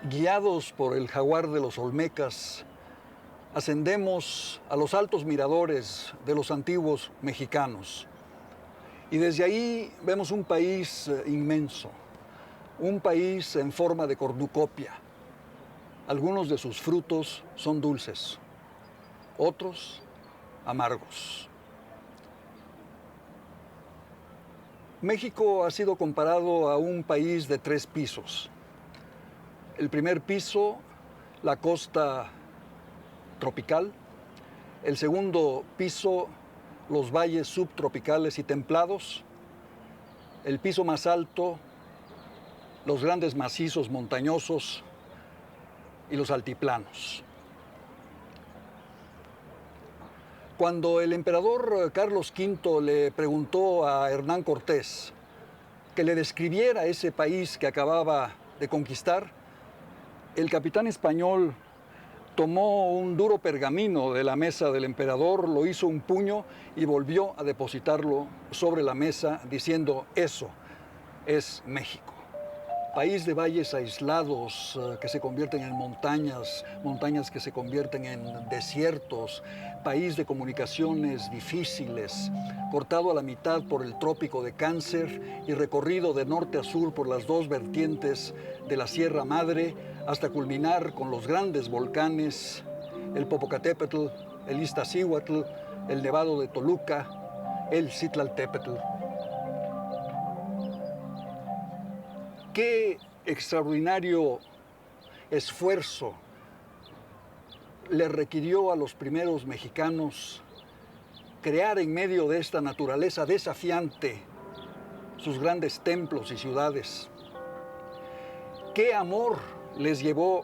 Guiados por el jaguar de los Olmecas, ascendemos a los altos miradores de los antiguos mexicanos. Y desde ahí vemos un país inmenso, un país en forma de cornucopia. Algunos de sus frutos son dulces, otros amargos. México ha sido comparado a un país de 3 pisos. El primer piso, la costa tropical. El segundo piso, los valles subtropicales y templados. El piso más alto, los grandes macizos montañosos y los altiplanos. Cuando el emperador Carlos V le preguntó a Hernán Cortés que le describiera ese país que acababa de conquistar, el capitán español tomó un duro pergamino de la mesa del emperador, lo hizo un puño y volvió a depositarlo sobre la mesa diciendo: eso es México. País de valles aislados que se convierten en montañas, montañas que se convierten en desiertos, país de comunicaciones difíciles, cortado a la mitad por el trópico de Cáncer y recorrido de norte a sur por las 2 vertientes de la Sierra Madre hasta culminar con los grandes volcanes, el Popocatépetl, el Iztaccíhuatl, el Nevado de Toluca, el Citlaltépetl. Qué extraordinario esfuerzo le requirió a los primeros mexicanos crear en medio de esta naturaleza desafiante sus grandes templos y ciudades. Qué amor les llevó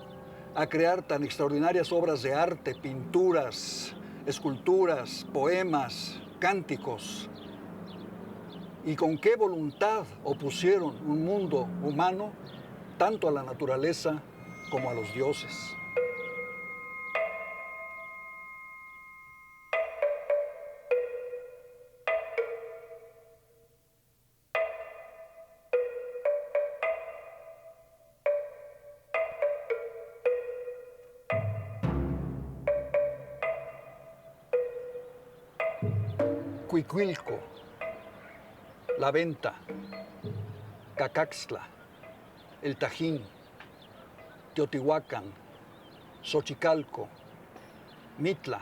a crear tan extraordinarias obras de arte, pinturas, esculturas, poemas, cánticos. Y con qué voluntad opusieron un mundo humano tanto a la naturaleza como a los dioses. Cuicuilco, La Venta, Cacaxtla, El Tajín, Teotihuacán, Xochicalco, Mitla,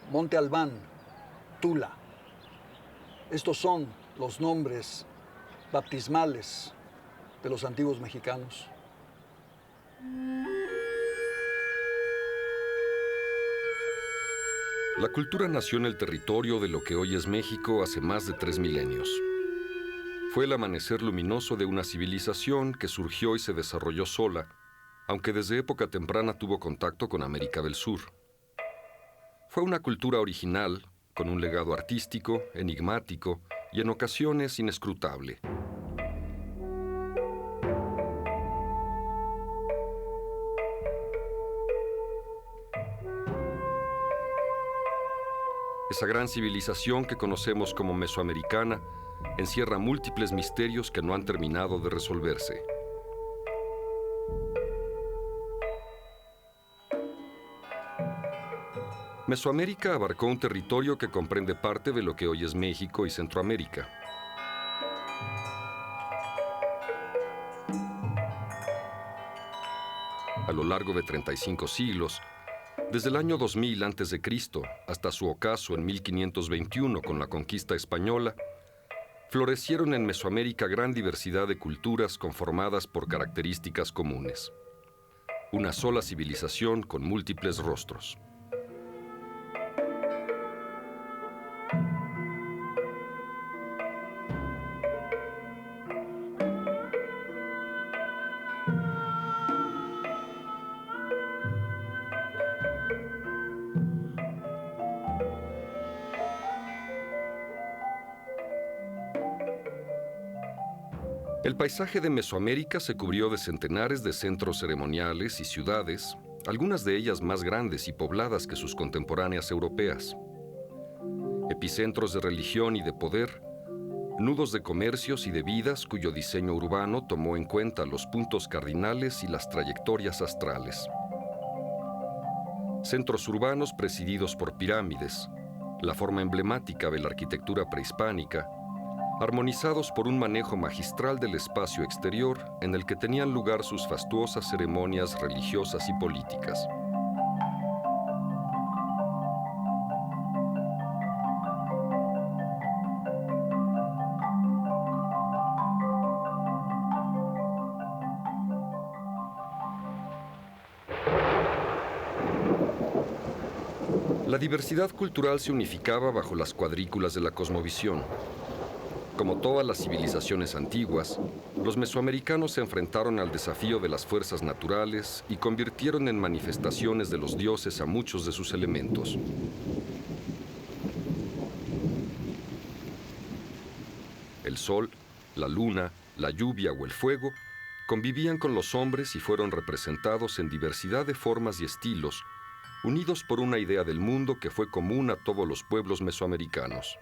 Monte Albán, Tula. Estos son los nombres baptismales de los antiguos mexicanos. La cultura nació en el territorio de lo que hoy es México hace más de 3 milenios. Fue el amanecer luminoso de una civilización que surgió y se desarrolló sola, aunque desde época temprana tuvo contacto con América del Sur. Fue una cultura original, con un legado artístico, enigmático y en ocasiones inescrutable. Esa gran civilización que conocemos como mesoamericana encierra múltiples misterios que no han terminado de resolverse. Mesoamérica abarcó un territorio que comprende parte de lo que hoy es México y Centroamérica. A lo largo de 35 siglos, desde el año 2000 a.C. hasta su ocaso en 1521 con la conquista española, florecieron en Mesoamérica gran diversidad de culturas conformadas por características comunes. Una sola civilización con múltiples rostros. El paisaje de Mesoamérica se cubrió de centenares de centros ceremoniales y ciudades, algunas de ellas más grandes y pobladas que sus contemporáneas europeas. Epicentros de religión y de poder, nudos de comercios y de vidas cuyo diseño urbano tomó en cuenta los puntos cardinales y las trayectorias astrales. Centros urbanos presididos por pirámides, la forma emblemática de la arquitectura prehispánica, armonizados por un manejo magistral del espacio exterior en el que tenían lugar sus fastuosas ceremonias religiosas y políticas. La diversidad cultural se unificaba bajo las cuadrículas de la cosmovisión. Como todas las civilizaciones antiguas, los mesoamericanos se enfrentaron al desafío de las fuerzas naturales y convirtieron en manifestaciones de los dioses a muchos de sus elementos. El sol, la luna, la lluvia o el fuego convivían con los hombres y fueron representados en diversidad de formas y estilos, unidos por una idea del mundo que fue común a todos los pueblos mesoamericanos.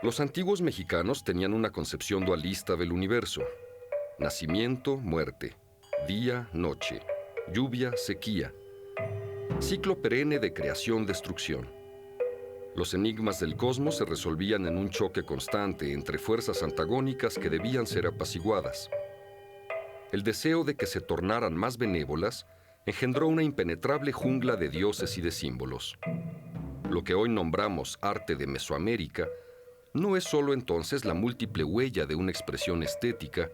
Los antiguos mexicanos tenían una concepción dualista del universo: nacimiento, muerte, día, noche, lluvia, sequía, ciclo perenne de creación-destrucción. Los enigmas del cosmos se resolvían en un choque constante entre fuerzas antagónicas que debían ser apaciguadas. El deseo de que se tornaran más benévolas engendró una impenetrable jungla de dioses y de símbolos. Lo que hoy nombramos arte de Mesoamérica no es solo entonces la múltiple huella de una expresión estética,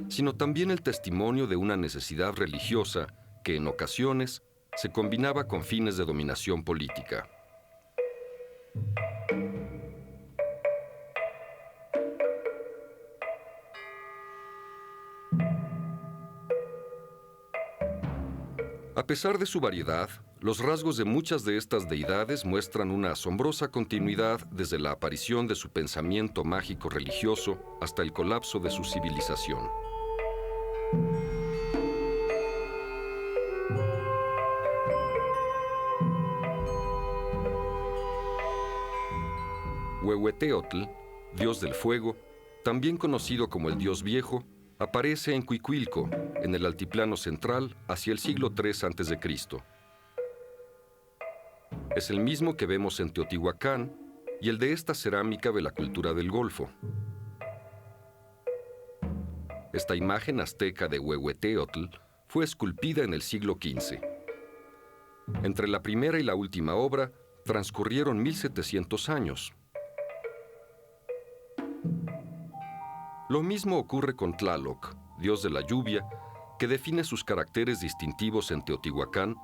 sino también el testimonio de una necesidad religiosa que en ocasiones se combinaba con fines de dominación política. A pesar de su variedad, los rasgos de muchas de estas deidades muestran una asombrosa continuidad desde la aparición de su pensamiento mágico religioso hasta el colapso de su civilización. Huehueteotl, dios del fuego, también conocido como el dios viejo, aparece en Cuicuilco, en el altiplano central, hacia el siglo III a.C. Es el mismo que vemos en Teotihuacán y el de esta cerámica de la cultura del Golfo. Esta imagen azteca de Huehueteotl fue esculpida en el siglo XV. Entre la primera y la última obra transcurrieron 1700 años. Lo mismo ocurre con Tlaloc, dios de la lluvia, que define sus caracteres distintivos en Teotihuacán.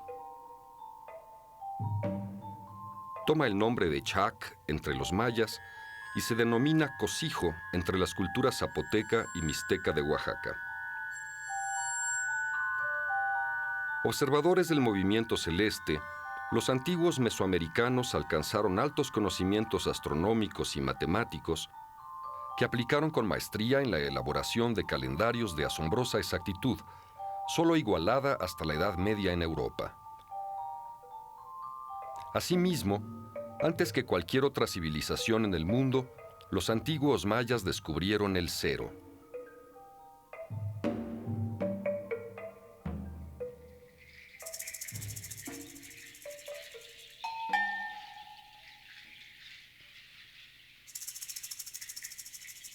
Toma el nombre de Chac entre los mayas y se denomina Cosijo entre las culturas zapoteca y mixteca de Oaxaca. Observadores del movimiento celeste, los antiguos mesoamericanos alcanzaron altos conocimientos astronómicos y matemáticos que aplicaron con maestría en la elaboración de calendarios de asombrosa exactitud, solo igualada hasta la Edad Media en Europa. Asimismo, antes que cualquier otra civilización en el mundo, los antiguos mayas descubrieron el cero.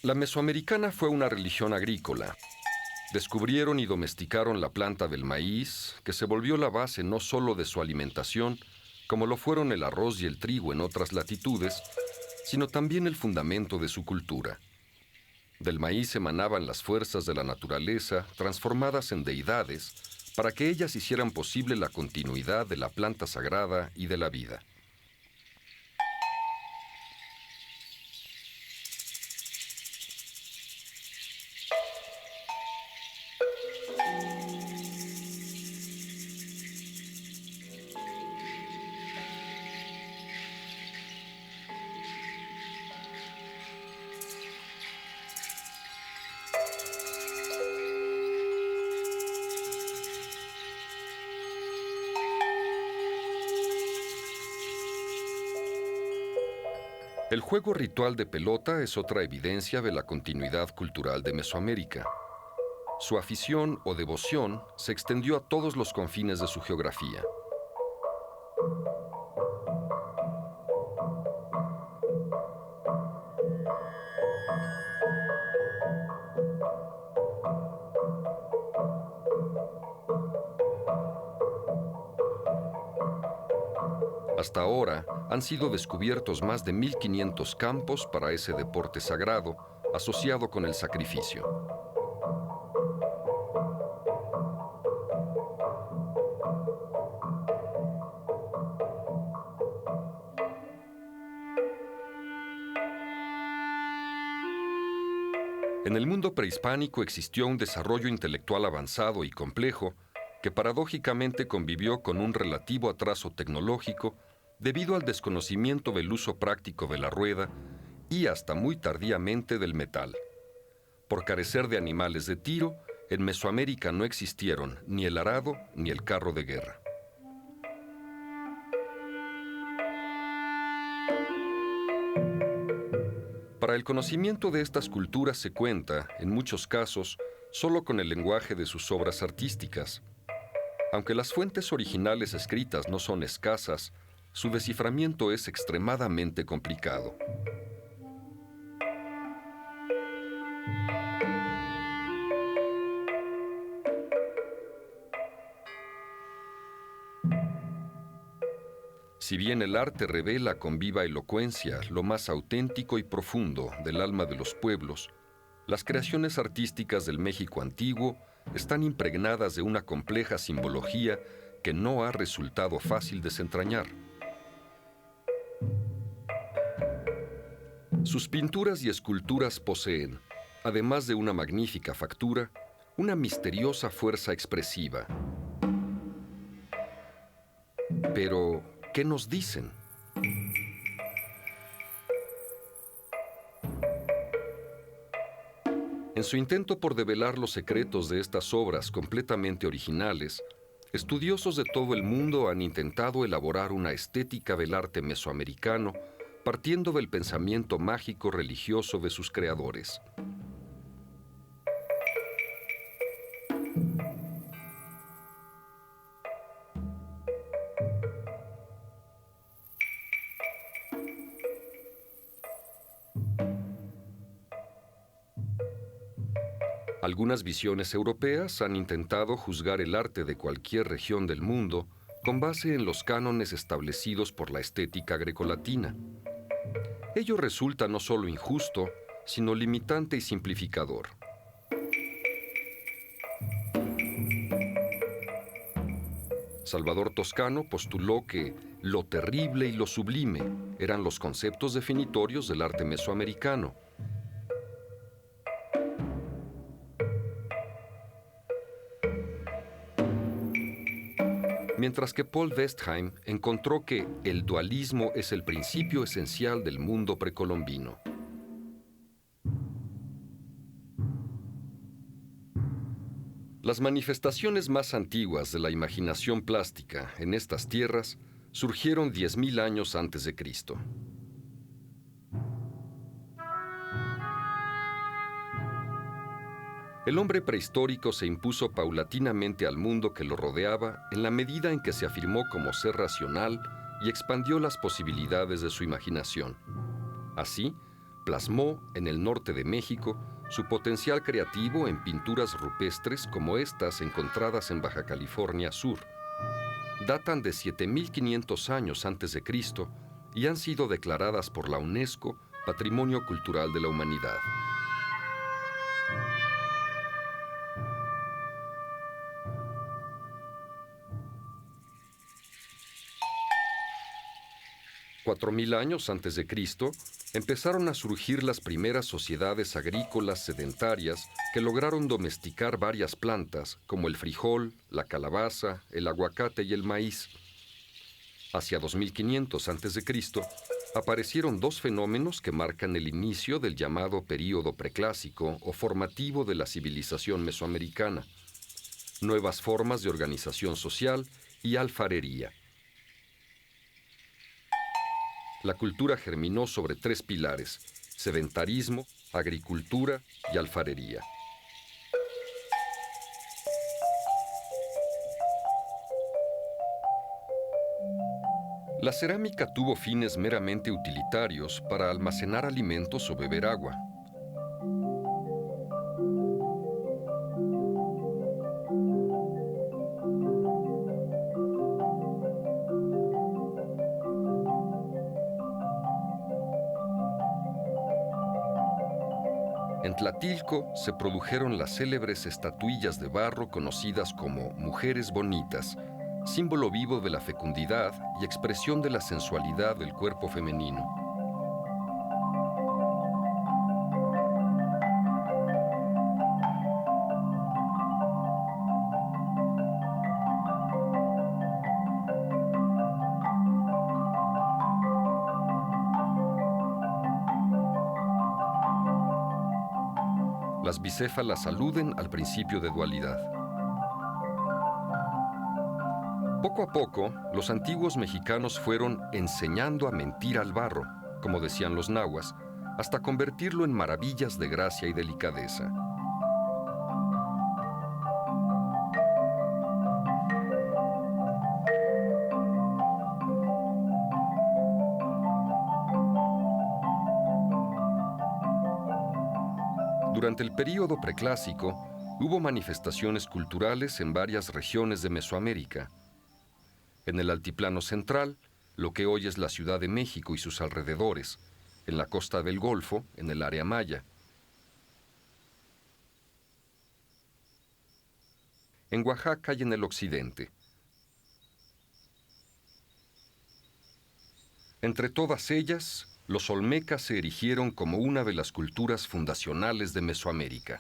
La mesoamericana fue una religión agrícola. Descubrieron y domesticaron la planta del maíz, que se volvió la base no solo de su alimentación, como lo fueron el arroz y el trigo en otras latitudes, sino también el fundamento de su cultura. Del maíz emanaban las fuerzas de la naturaleza, transformadas en deidades, para que ellas hicieran posible la continuidad de la planta sagrada y de la vida. El juego ritual de pelota es otra evidencia de la continuidad cultural de Mesoamérica. Su afición o devoción se extendió a todos los confines de su geografía. Hasta ahora han sido descubiertos más de 1.500 campos para ese deporte sagrado asociado con el sacrificio. En el mundo prehispánico existió un desarrollo intelectual avanzado y complejo que paradójicamente convivió con un relativo atraso tecnológico debido al desconocimiento del uso práctico de la rueda y hasta muy tardíamente del metal. Por carecer de animales de tiro, en Mesoamérica no existieron ni el arado ni el carro de guerra. Para el conocimiento de estas culturas se cuenta, en muchos casos, solo con el lenguaje de sus obras artísticas. Aunque las fuentes originales escritas no son escasas, su desciframiento es extremadamente complicado. Si bien el arte revela con viva elocuencia lo más auténtico y profundo del alma de los pueblos, las creaciones artísticas del México antiguo están impregnadas de una compleja simbología que no ha resultado fácil desentrañar. Sus pinturas y esculturas poseen, además de una magnífica factura, una misteriosa fuerza expresiva. Pero, ¿qué nos dicen? En su intento por develar los secretos de estas obras completamente originales, estudiosos de todo el mundo han intentado elaborar una estética del arte mesoamericano partiendo del pensamiento mágico religioso de sus creadores. Algunas visiones europeas han intentado juzgar el arte de cualquier región del mundo con base en los cánones establecidos por la estética grecolatina. Ello resulta no solo injusto, sino limitante y simplificador. Salvador Toscano postuló que lo terrible y lo sublime eran los conceptos definitorios del arte mesoamericano. Mientras que Paul Westheim encontró que el dualismo es el principio esencial del mundo precolombino. Las manifestaciones más antiguas de la imaginación plástica en estas tierras surgieron 10.000 años antes de Cristo. El hombre prehistórico se impuso paulatinamente al mundo que lo rodeaba en la medida en que se afirmó como ser racional y expandió las posibilidades de su imaginación. Así, plasmó en el norte de México su potencial creativo en pinturas rupestres como estas encontradas en Baja California Sur. Datan de 7.500 años antes de Cristo y han sido declaradas por la UNESCO Patrimonio Cultural de la Humanidad. Cuatro mil años antes de Cristo, empezaron a surgir las primeras sociedades agrícolas sedentarias que lograron domesticar varias plantas, como el frijol, la calabaza, el aguacate y el maíz. Hacia 2500 a.C., aparecieron dos fenómenos que marcan el inicio del llamado período preclásico o formativo de la civilización mesoamericana: nuevas formas de organización social y alfarería. la cultura germinó sobre 3 pilares: sedentarismo, agricultura y alfarería. La cerámica tuvo fines meramente utilitarios para almacenar alimentos o beber agua. En Tlatilco se produjeron las célebres estatuillas de barro conocidas como mujeres bonitas, símbolo vivo de la fecundidad y expresión de la sensualidad del cuerpo femenino. Las bicéfalas aluden al principio de dualidad. Poco a poco, los antiguos mexicanos fueron enseñando a mentir al barro, como decían los nahuas, hasta convertirlo en maravillas de gracia y delicadeza. Durante el período preclásico, hubo manifestaciones culturales en varias regiones de Mesoamérica. En el altiplano central, lo que hoy es la Ciudad de México y sus alrededores, en la costa del Golfo, en el área maya. En Oaxaca y en el occidente. Entre todas ellas, los olmecas se erigieron como una de las culturas fundacionales de Mesoamérica.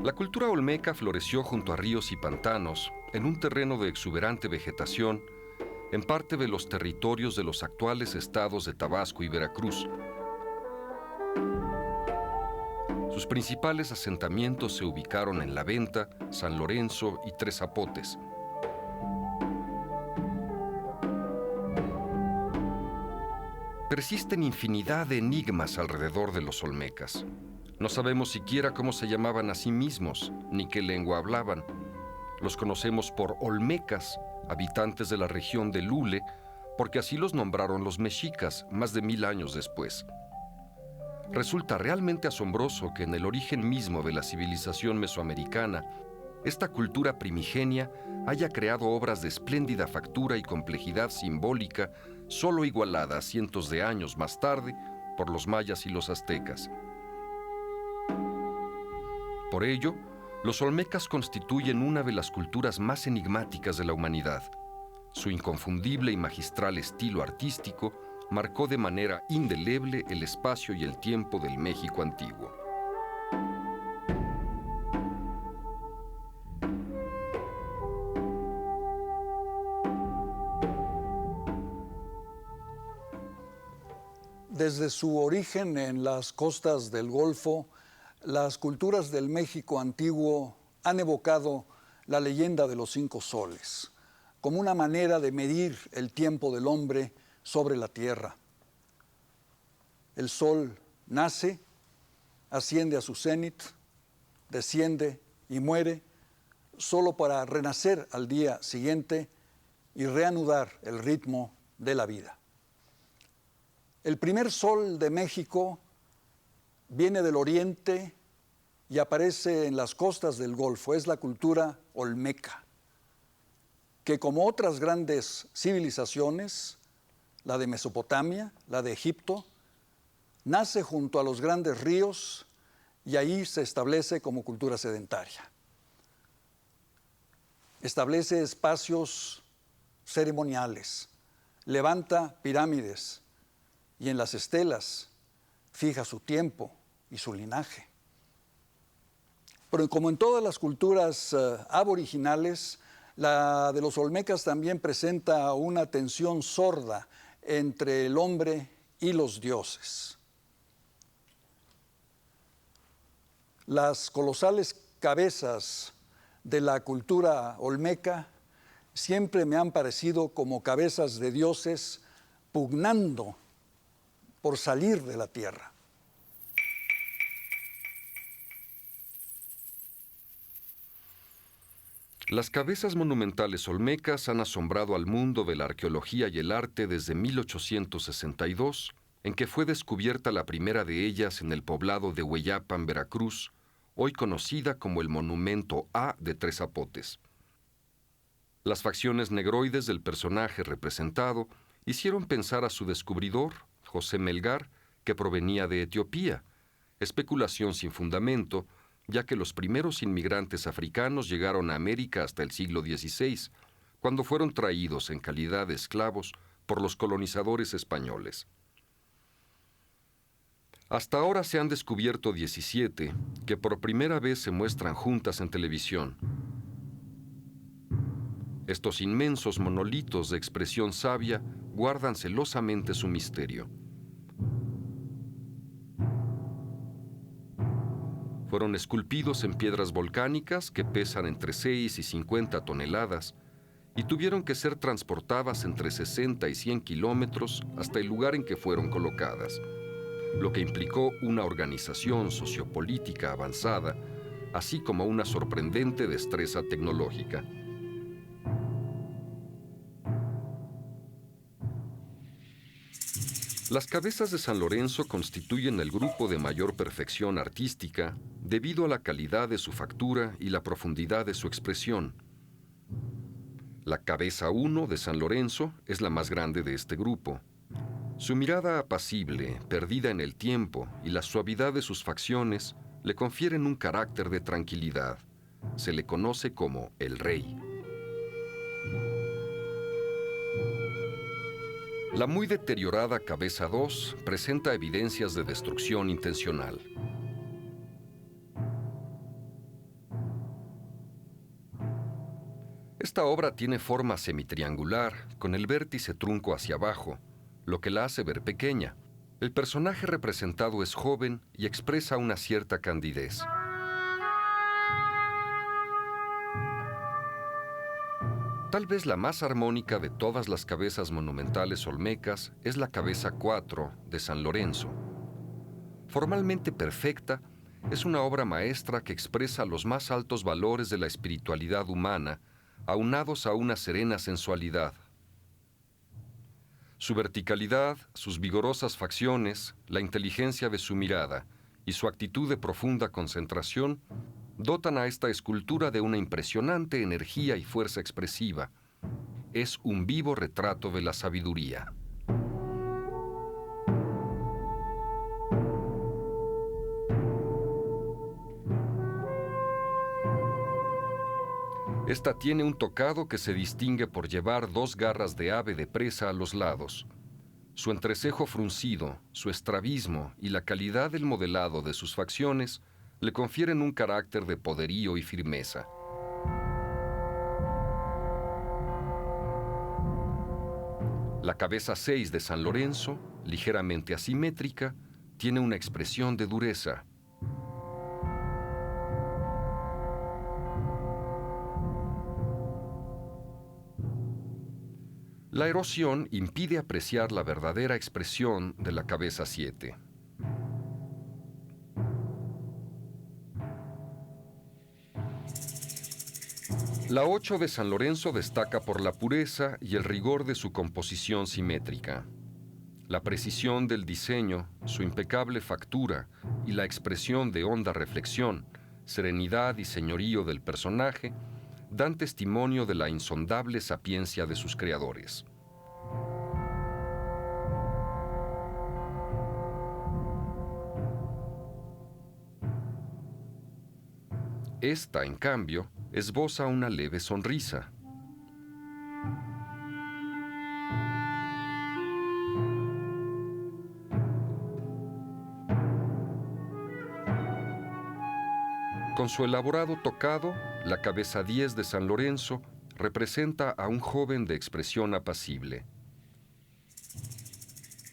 La cultura olmeca floreció junto a ríos y pantanos, en un terreno de exuberante vegetación, en parte de los territorios de los actuales estados de Tabasco y Veracruz. Sus principales asentamientos se ubicaron en La Venta, San Lorenzo y Tres Zapotes. Persisten infinidad de enigmas alrededor de los olmecas. No sabemos siquiera cómo se llamaban a sí mismos, ni qué lengua hablaban. Los conocemos por olmecas, habitantes de la región de Lule, porque así los nombraron los mexicas más de 1000 años después. Resulta realmente asombroso que en el origen mismo de la civilización mesoamericana, esta cultura primigenia haya creado obras de espléndida factura y complejidad simbólica, solo igualada cientos de años más tarde por los mayas y los aztecas. Por ello, los olmecas constituyen una de las culturas más enigmáticas de la humanidad. Su inconfundible y magistral estilo artístico marcó de manera indeleble el espacio y el tiempo del México antiguo. Desde su origen en las costas del Golfo, las culturas del México antiguo han evocado la leyenda de los 5 soles, como una manera de medir el tiempo del hombre sobre la tierra. El sol nace, asciende a su cenit, desciende y muere, solo para renacer al día siguiente y reanudar el ritmo de la vida. El primer sol de México viene del oriente y aparece en las costas del Golfo. Es la cultura olmeca, que como otras grandes civilizaciones, la de Mesopotamia, la de Egipto, nace junto a los grandes ríos y ahí se establece como cultura sedentaria. Establece espacios ceremoniales, levanta pirámides y en las estelas fija su tiempo y su linaje. Pero como en todas las culturas aboriginales, la de los olmecas también presenta una tensión sorda entre el hombre y los dioses. Las colosales cabezas de la cultura olmeca siempre me han parecido como cabezas de dioses pugnando por salir de la tierra. Las cabezas monumentales olmecas han asombrado al mundo de la arqueología y el arte desde 1862, en que fue descubierta la primera de ellas en el poblado de Hueyapan, Veracruz, hoy conocida como el Monumento A de Tres Zapotes. Las facciones negroides del personaje representado hicieron pensar a su descubridor, José Melgar, que provenía de Etiopía, especulación sin fundamento, ya que los primeros inmigrantes africanos llegaron a América hasta el siglo XVI, cuando fueron traídos en calidad de esclavos por los colonizadores españoles. Hasta ahora se han descubierto 17, que por primera vez se muestran juntas en televisión. Estos inmensos monolitos de expresión sabia guardan celosamente su misterio. Fueron esculpidos en piedras volcánicas que pesan entre 6 y 50 toneladas y tuvieron que ser transportadas entre 60 y 100 kilómetros hasta el lugar en que fueron colocadas, lo que implicó una organización sociopolítica avanzada, así como una sorprendente destreza tecnológica. Las cabezas de San Lorenzo constituyen el grupo de mayor perfección artística debido a la calidad de su factura y la profundidad de su expresión. La cabeza 1 de San Lorenzo es la más grande de este grupo. Su mirada apacible, perdida en el tiempo, y la suavidad de sus facciones le confieren un carácter de tranquilidad. Se le conoce como el Rey. La muy deteriorada cabeza 2 presenta evidencias de destrucción intencional. Esta obra tiene forma semitriangular, con el vértice trunco hacia abajo, lo que la hace ver pequeña. El personaje representado es joven y expresa una cierta candidez. Tal vez la más armónica de todas las cabezas monumentales olmecas es la cabeza 4 de San Lorenzo. Formalmente perfecta, es una obra maestra que expresa los más altos valores de la espiritualidad humana, aunados a una serena sensualidad. Su verticalidad, sus vigorosas facciones, la inteligencia de su mirada y su actitud de profunda concentración dotan a esta escultura de una impresionante energía y fuerza expresiva. Es un vivo retrato de la sabiduría. Esta tiene un tocado que se distingue por llevar 2 garras de ave de presa a los lados. Su entrecejo fruncido, su estrabismo y la calidad del modelado de sus facciones le confieren un carácter de poderío y firmeza. La cabeza 6 de San Lorenzo, ligeramente asimétrica, tiene una expresión de dureza. La erosión impide apreciar la verdadera expresión de la cabeza 7. La 8 de San Lorenzo destaca por la pureza y el rigor de su composición simétrica. La precisión del diseño, su impecable factura y la expresión de honda reflexión, serenidad y señorío del personaje dan testimonio de la insondable sapiencia de sus creadores. Esta, en cambio, esboza una leve sonrisa. Con su elaborado tocado, la cabeza 10 de San Lorenzo representa a un joven de expresión apacible.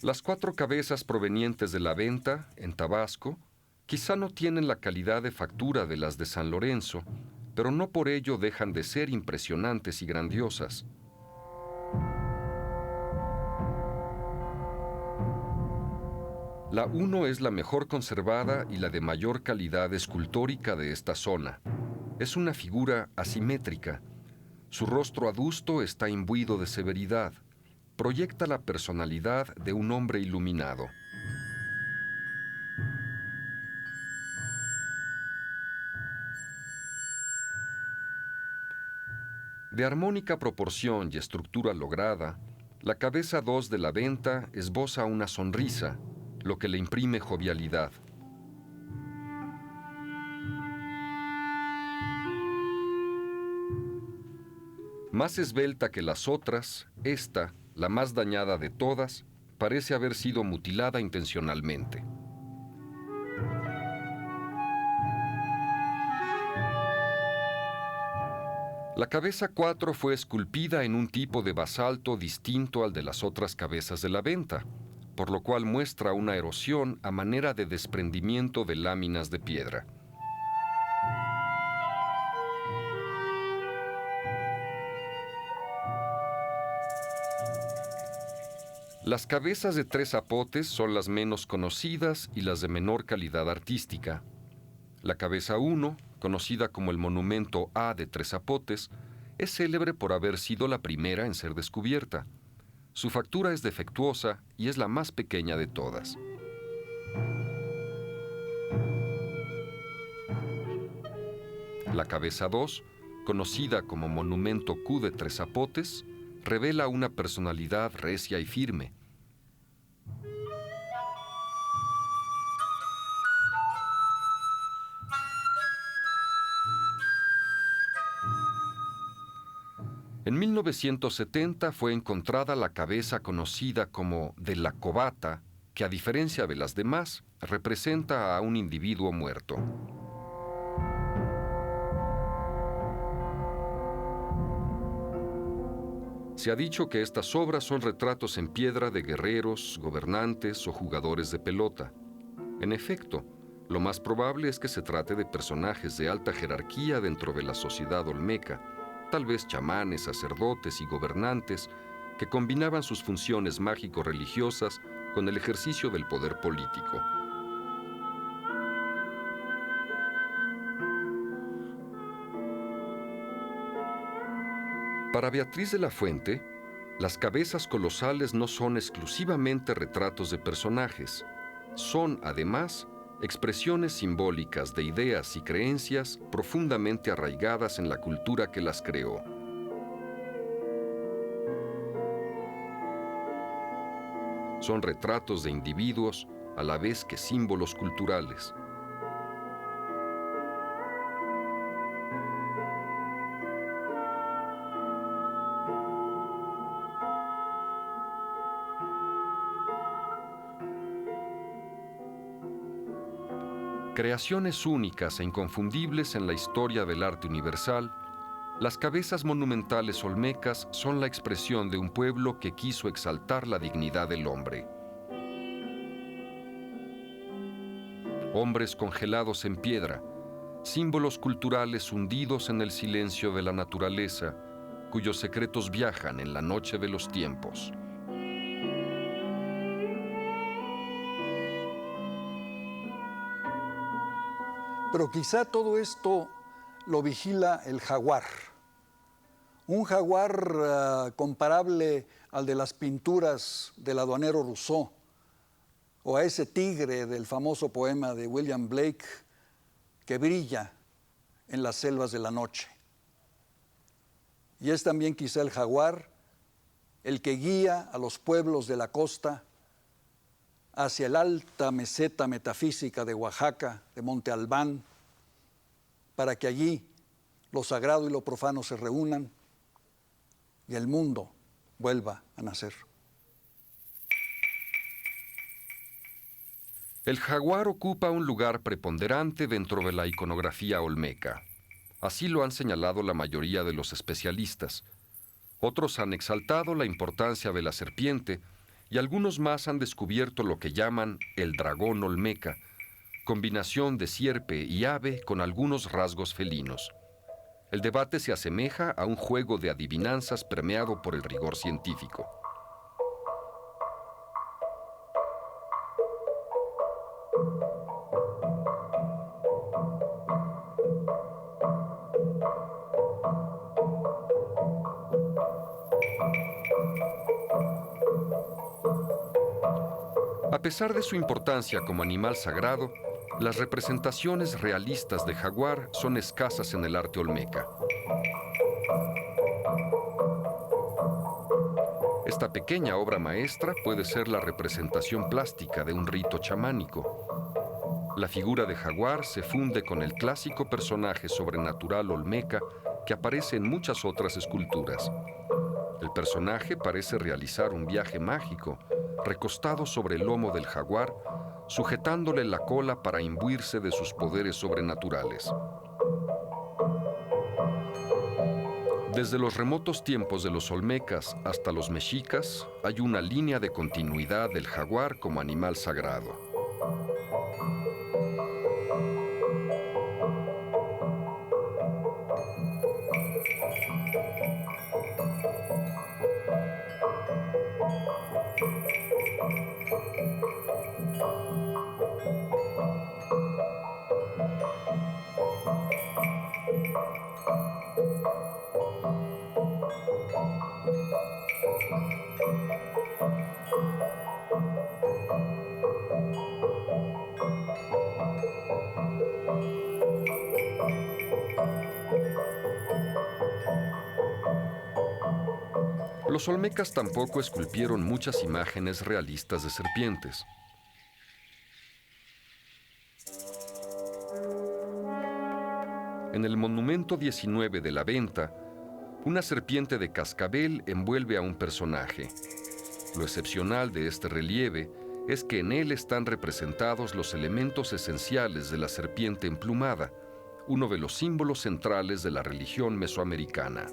Las 4 cabezas provenientes de la venta, en Tabasco, Quizá no tienen la calidad de factura de las de San Lorenzo, pero no por ello dejan de ser impresionantes y grandiosas. La 1 es la mejor conservada y la de mayor calidad escultórica de esta zona. Es una figura asimétrica. Su rostro adusto está imbuido de severidad. Proyecta la personalidad de un hombre iluminado. De armónica proporción y estructura lograda, la cabeza 2 de la venta esboza una sonrisa, lo que le imprime jovialidad. Más esbelta que las otras, esta, la más dañada de todas, parece haber sido mutilada intencionalmente. La cabeza 4 fue esculpida en un tipo de basalto distinto al de las otras cabezas de la venta, por lo cual muestra una erosión a manera de desprendimiento de láminas de piedra. Las cabezas de 3 zapotes son las menos conocidas y las de menor calidad artística. La cabeza 1, conocida como el monumento A de 3 zapotes, es célebre por haber sido la primera en ser descubierta. Su factura es defectuosa y es la más pequeña de todas. La cabeza 2, conocida como monumento Q de 3 zapotes, revela una personalidad recia y firme. En 1970 fue encontrada la cabeza conocida como de la Cobata, que a diferencia de las demás, representa a un individuo muerto. Se ha dicho que estas obras son retratos en piedra de guerreros, gobernantes o jugadores de pelota. En efecto, lo más probable es que se trate de personajes de alta jerarquía dentro de la sociedad olmeca, tal vez chamanes, sacerdotes y gobernantes que combinaban sus funciones mágico-religiosas con el ejercicio del poder político. Para Beatriz de la Fuente, las cabezas colosales no son exclusivamente retratos de personajes, son, además, expresiones simbólicas de ideas y creencias profundamente arraigadas en la cultura que las creó. Son retratos de individuos a la vez que símbolos culturales. Creaciones únicas e inconfundibles en la historia del arte universal, las cabezas monumentales olmecas son la expresión de un pueblo que quiso exaltar la dignidad del hombre. Hombres congelados en piedra, símbolos culturales hundidos en el silencio de la naturaleza, cuyos secretos viajan en la noche de los tiempos. Pero quizá todo esto lo vigila el jaguar. Un jaguar comparable al de las pinturas del aduanero Rousseau, o a ese tigre del famoso poema de William Blake que brilla en las selvas de la noche. Y es también quizá el jaguar el que guía a los pueblos de la costa hacia la alta meseta metafísica de Oaxaca, de Monte Albán, para que allí lo sagrado y lo profano se reúnan y el mundo vuelva a nacer. El jaguar ocupa un lugar preponderante dentro de la iconografía olmeca. Así lo han señalado la mayoría de los especialistas. Otros han exaltado la importancia de la serpiente y algunos más han descubierto lo que llaman el dragón olmeca, combinación de sierpe y ave con algunos rasgos felinos. El debate se asemeja a un juego de adivinanzas permeado por el rigor científico. A pesar de su importancia como animal sagrado, las representaciones realistas de jaguar son escasas en el arte olmeca. Esta pequeña obra maestra puede ser la representación plástica de un rito chamánico. La figura de jaguar se funde con el clásico personaje sobrenatural olmeca que aparece en muchas otras esculturas. El personaje parece realizar un viaje mágico, recostado sobre el lomo del jaguar, sujetándole la cola para imbuirse de sus poderes sobrenaturales. Desde los remotos tiempos de los olmecas hasta los mexicas, hay una línea de continuidad del jaguar como animal sagrado. Los olmecas tampoco esculpieron muchas imágenes realistas de serpientes. En el monumento 19 de la Venta, una serpiente de cascabel envuelve a un personaje. Lo excepcional de este relieve es que en él están representados los elementos esenciales de la serpiente emplumada, uno de los símbolos centrales de la religión mesoamericana.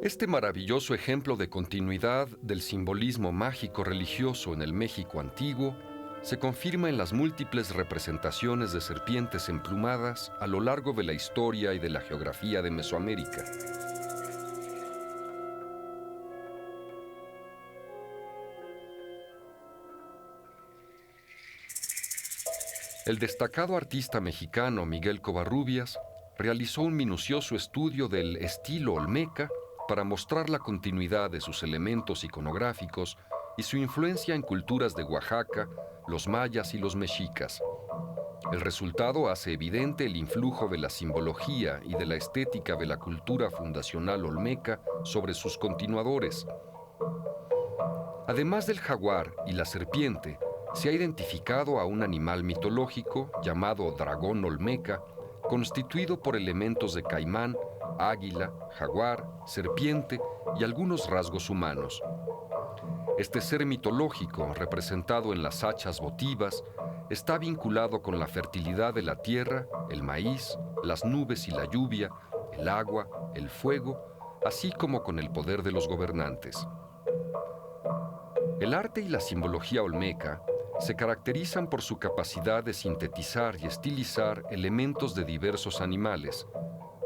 Este maravilloso ejemplo de continuidad del simbolismo mágico religioso en el México antiguo se confirma en las múltiples representaciones de serpientes emplumadas a lo largo de la historia y de la geografía de Mesoamérica. El destacado artista mexicano Miguel Covarrubias realizó un minucioso estudio del estilo olmeca para mostrar la continuidad de sus elementos iconográficos y su influencia en culturas de Oaxaca, los mayas y los mexicas. El resultado hace evidente el influjo de la simbología y de la estética de la cultura fundacional olmeca sobre sus continuadores. Además del jaguar y la serpiente, se ha identificado a un animal mitológico llamado dragón olmeca, constituido por elementos de caimán, águila, jaguar, serpiente y algunos rasgos humanos. Este ser mitológico, representado en las hachas votivas, está vinculado con la fertilidad de la tierra, el maíz, las nubes y la lluvia, el agua, el fuego, así como con el poder de los gobernantes. El arte y la simbología olmeca se caracterizan por su capacidad de sintetizar y estilizar elementos de diversos animales,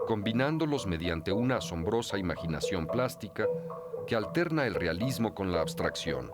combinándolos mediante una asombrosa imaginación plástica que alterna el realismo con la abstracción.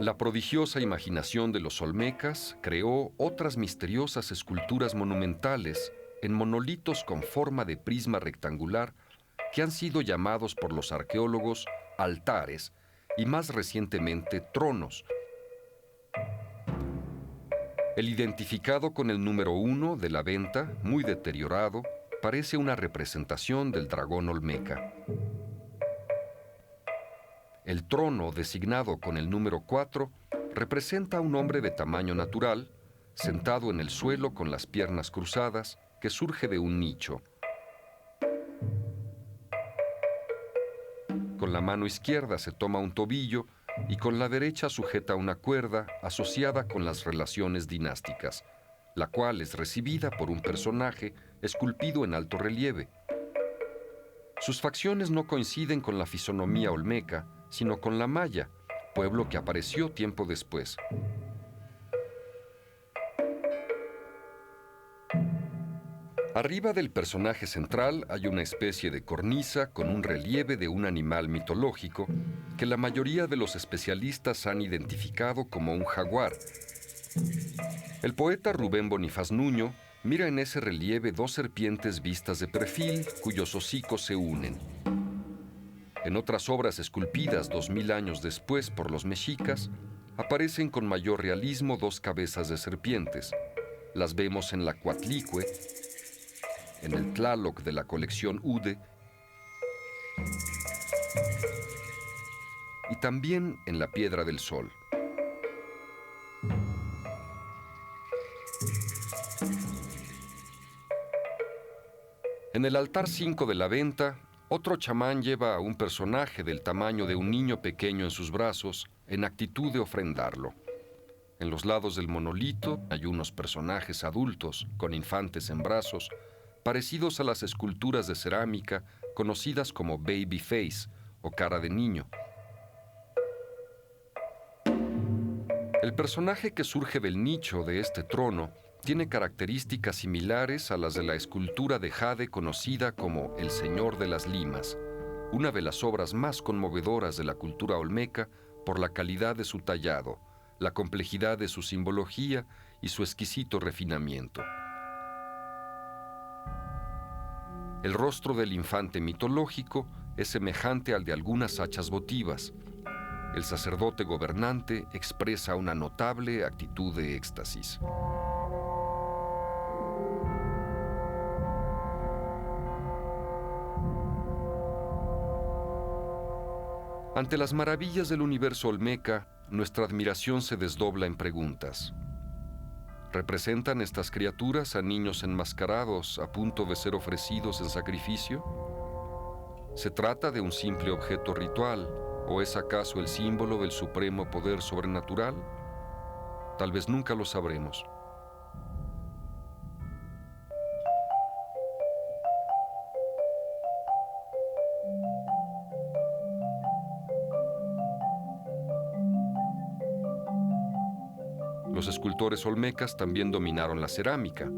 La prodigiosa imaginación de los olmecas creó otras misteriosas esculturas monumentales en monolitos con forma de prisma rectangular que han sido llamados por los arqueólogos altares y más recientemente tronos. El identificado con el número 1 de la Venta, muy deteriorado, parece una representación del dragón olmeca. El trono, designado con el número 4, representa a un hombre de tamaño natural, sentado en el suelo con las piernas cruzadas, que surge de un nicho. Con la mano izquierda se toma un tobillo y con la derecha sujeta una cuerda asociada con las relaciones dinásticas, la cual es recibida por un personaje esculpido en alto relieve. Sus facciones no coinciden con la fisonomía olmeca, sino con la maya, pueblo que apareció tiempo después. Arriba del personaje central hay una especie de cornisa con un relieve de un animal mitológico que la mayoría de los especialistas han identificado como un jaguar. El poeta Rubén Bonifaz Nuño mira en ese relieve dos serpientes vistas de perfil cuyos hocicos se unen. En otras obras esculpidas 2000 años después por los mexicas, aparecen con mayor realismo dos cabezas de serpientes. Las vemos en la Coatlicue, en el Tlaloc de la colección Ude y también en la Piedra del Sol. En el altar 5 de la venta, otro chamán lleva a un personaje del tamaño de un niño pequeño en sus brazos, en actitud de ofrendarlo. En los lados del monolito hay unos personajes adultos, con infantes en brazos, parecidos a las esculturas de cerámica conocidas como baby face o cara de niño. El personaje que surge del nicho de este trono tiene características similares a las de la escultura de jade conocida como El Señor de las Limas, una de las obras más conmovedoras de la cultura olmeca por la calidad de su tallado, la complejidad de su simbología y su exquisito refinamiento. El rostro del infante mitológico es semejante al de algunas hachas votivas. El sacerdote gobernante expresa una notable actitud de éxtasis. Ante las maravillas del universo olmeca, nuestra admiración se desdobla en preguntas. ¿Representan estas criaturas a niños enmascarados a punto de ser ofrecidos en sacrificio? ¿Se trata de un simple objeto ritual o es acaso el símbolo del supremo poder sobrenatural? Tal vez nunca lo sabremos. Los escultores olmecas también dominaron la cerámica.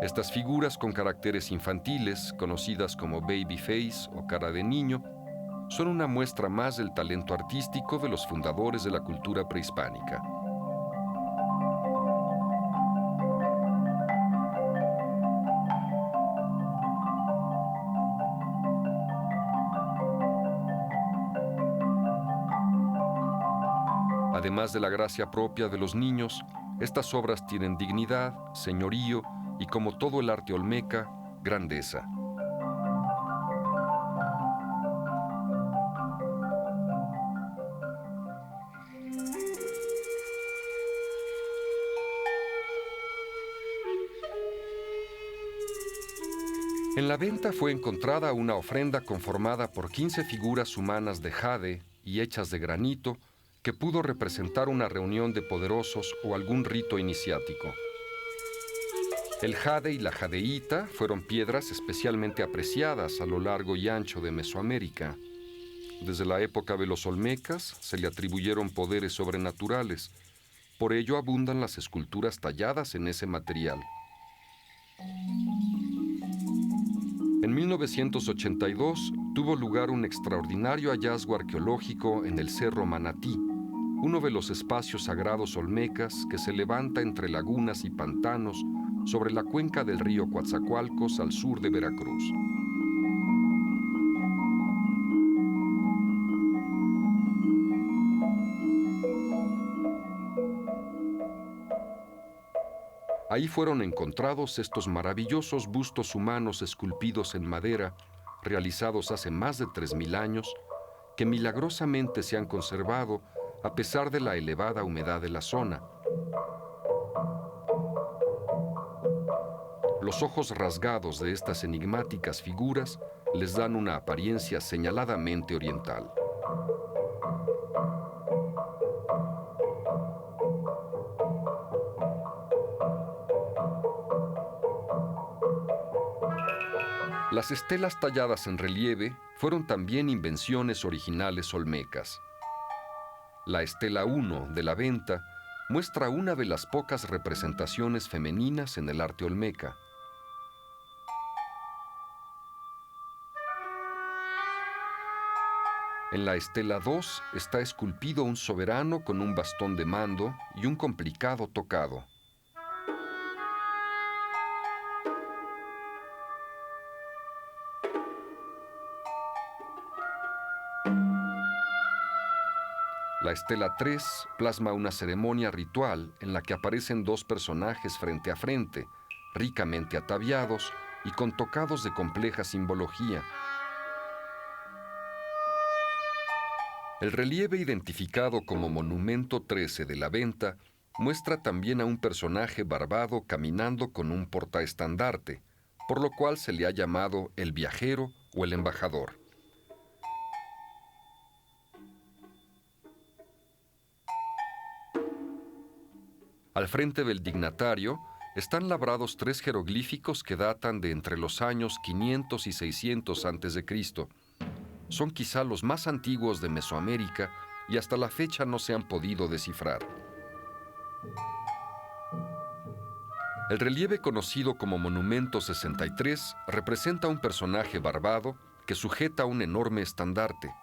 Estas figuras con caracteres infantiles, conocidas como baby face o cara de niño, son una muestra más del talento artístico de los fundadores de la cultura prehispánica. Además de la gracia propia de los niños, estas obras tienen dignidad, señorío y, como todo el arte olmeca, grandeza. En la venta fue encontrada una ofrenda conformada por 15 figuras humanas de jade y hechas de granito que pudo representar una reunión de poderosos o algún rito iniciático. El jade y la jadeíta fueron piedras especialmente apreciadas a lo largo y ancho de Mesoamérica. Desde la época de los olmecas se le atribuyeron poderes sobrenaturales. Por ello abundan las esculturas talladas en ese material. En 1982 tuvo lugar un extraordinario hallazgo arqueológico en el Cerro Manatí, uno de los espacios sagrados olmecas que se levanta entre lagunas y pantanos sobre la cuenca del río Coatzacoalcos al sur de Veracruz. Ahí fueron encontrados estos maravillosos bustos humanos esculpidos en madera, realizados hace más de 3000 años, que milagrosamente se han conservado a pesar de la elevada humedad de la zona. Los ojos rasgados de estas enigmáticas figuras les dan una apariencia señaladamente oriental. Las estelas talladas en relieve fueron también invenciones originales olmecas. La estela 1 de la Venta muestra una de las pocas representaciones femeninas en el arte olmeca. En la estela 2 está esculpido un soberano con un bastón de mando y un complicado tocado. La estela 3 plasma una ceremonia ritual en la que aparecen dos personajes frente a frente, ricamente ataviados y con tocados de compleja simbología. El relieve identificado como Monumento 13 de la Venta muestra también a un personaje barbado caminando con un portaestandarte, por lo cual se le ha llamado el viajero o el embajador. Al frente del dignatario están labrados 3 jeroglíficos que datan de entre los años 500 y 600 a.C. Son quizá los más antiguos de Mesoamérica y hasta la fecha no se han podido descifrar. El relieve conocido como Monumento 63 representa un personaje barbado que sujeta un enorme estandarte.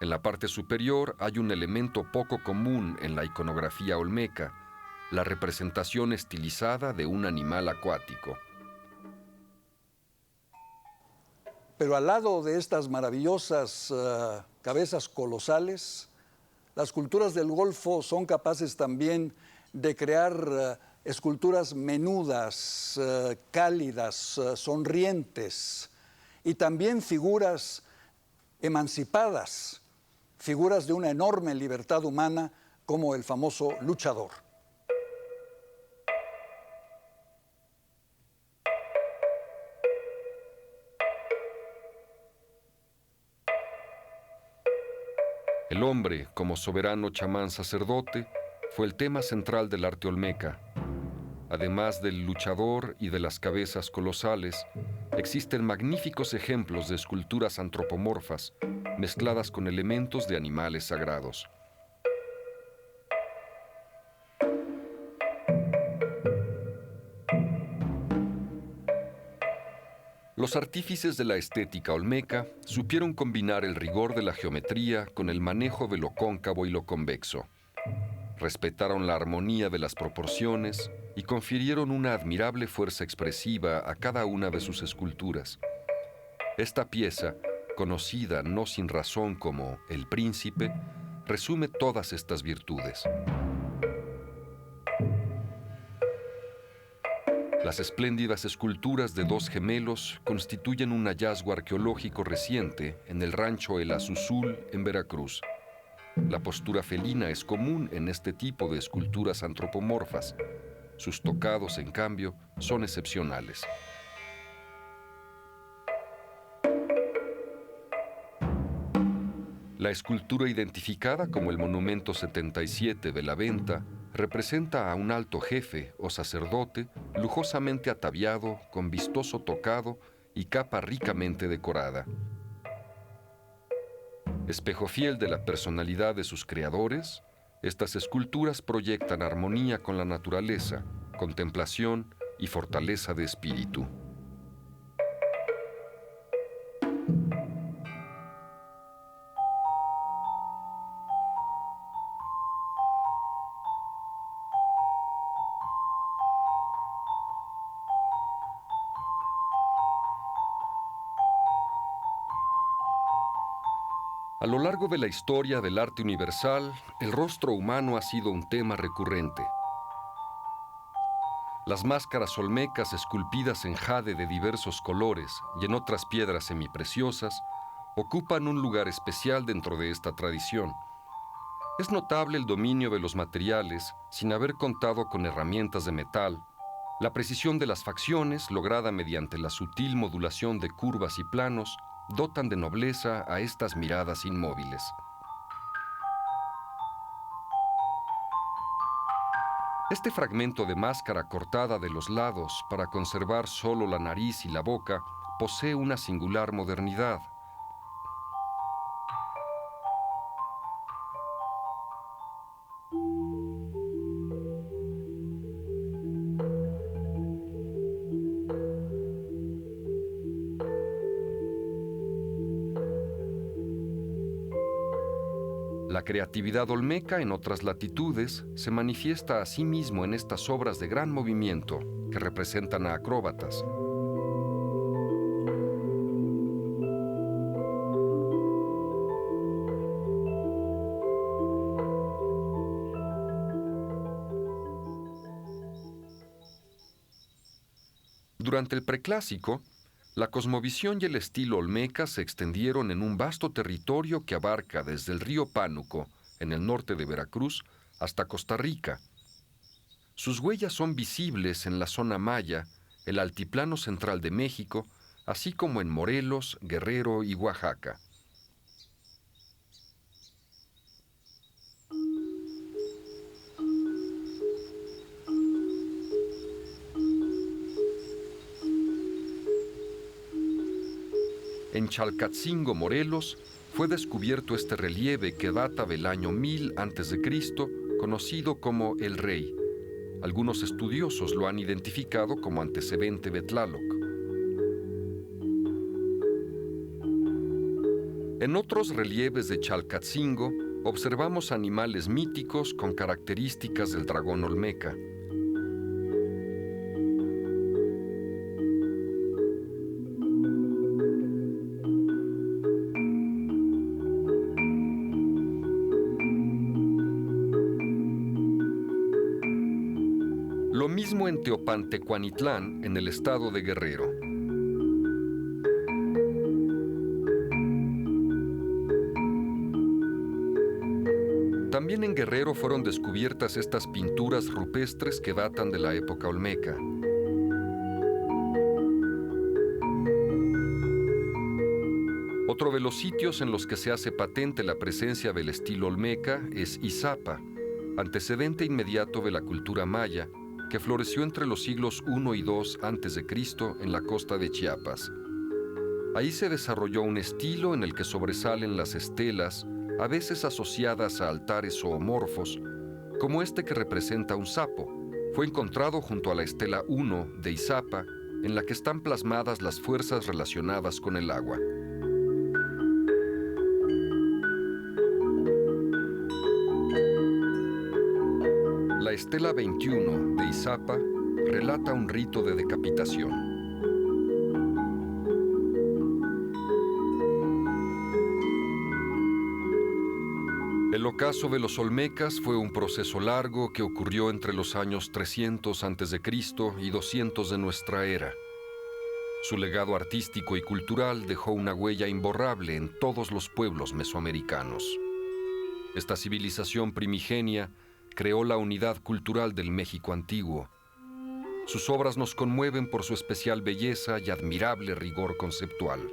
En la parte superior hay un elemento poco común en la iconografía olmeca, la representación estilizada de un animal acuático. Pero al lado de estas maravillosas cabezas colosales, las culturas del Golfo son capaces también de crear esculturas menudas, cálidas, sonrientes, y también figuras emancipadas, figuras de una enorme libertad humana, como el famoso luchador. El hombre, como soberano chamán sacerdote, fue el tema central del arte olmeca. Además del luchador y de las cabezas colosales, existen magníficos ejemplos de esculturas antropomorfas, mezcladas con elementos de animales sagrados. Los artífices de la estética olmeca supieron combinar el rigor de la geometría con el manejo de lo cóncavo y lo convexo. Respetaron la armonía de las proporciones y confirieron una admirable fuerza expresiva a cada una de sus esculturas. Esta pieza, conocida no sin razón como El Príncipe, resume todas estas virtudes. Las espléndidas esculturas de 2 gemelos constituyen un hallazgo arqueológico reciente en el rancho El Azuzul, en Veracruz. La postura felina es común en este tipo de esculturas antropomorfas. Sus tocados, en cambio, son excepcionales. La escultura identificada como el Monumento 77 de la Venta representa a un alto jefe o sacerdote lujosamente ataviado, con vistoso tocado y capa ricamente decorada. Espejo fiel de la personalidad de sus creadores, estas esculturas proyectan armonía con la naturaleza, contemplación y fortaleza de espíritu. A lo largo de la historia del arte universal, el rostro humano ha sido un tema recurrente. Las máscaras olmecas esculpidas en jade de diversos colores y en otras piedras semipreciosas ocupan un lugar especial dentro de esta tradición. Es notable el dominio de los materiales sin haber contado con herramientas de metal, la precisión de las facciones lograda mediante la sutil modulación de curvas y planos dotan de nobleza a estas miradas inmóviles. Este fragmento de máscara cortada de los lados para conservar solo la nariz y la boca posee una singular modernidad. La creatividad olmeca en otras latitudes se manifiesta a sí mismo en estas obras de gran movimiento que representan a acróbatas. Durante el Preclásico, la cosmovisión y el estilo olmeca se extendieron en un vasto territorio que abarca desde el río Pánuco, en el norte de Veracruz, hasta Costa Rica. Sus huellas son visibles en la zona maya, el altiplano central de México, así como en Morelos, Guerrero y Oaxaca. En Chalcatzingo, Morelos, fue descubierto este relieve que data del año 1000 a.C., conocido como el Rey. Algunos estudiosos lo han identificado como antecedente de Tlaloc. En otros relieves de Chalcatzingo observamos animales míticos con características del dragón olmeca. Lo mismo en Teopantecuanitlán, en el estado de Guerrero. También en Guerrero fueron descubiertas estas pinturas rupestres que datan de la época olmeca. Otro de los sitios en los que se hace patente la presencia del estilo olmeca es Izapa, antecedente inmediato de la cultura maya, que floreció entre los siglos I y II a.C. en la costa de Chiapas. Ahí se desarrolló un estilo en el que sobresalen las estelas, a veces asociadas a altares zoomorfos, como este que representa un sapo. Fue encontrado junto a la estela 1 de Izapa, en la que están plasmadas las fuerzas relacionadas con el agua. La estela 21 de Izapa relata un rito de decapitación. El ocaso de los olmecas fue un proceso largo que ocurrió entre los años 300 a.C. y 200 de nuestra era. Su legado artístico y cultural dejó una huella imborrable en todos los pueblos mesoamericanos. Esta civilización primigenia creó la unidad cultural del México antiguo. Sus obras nos conmueven por su especial belleza y admirable rigor conceptual.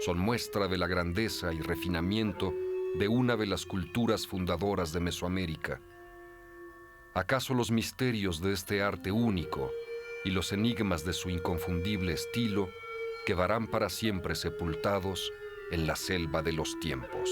Son muestra de la grandeza y refinamiento de una de las culturas fundadoras de Mesoamérica. ¿Acaso los misterios de este arte único y los enigmas de su inconfundible estilo quedarán para siempre sepultados en la selva de los tiempos?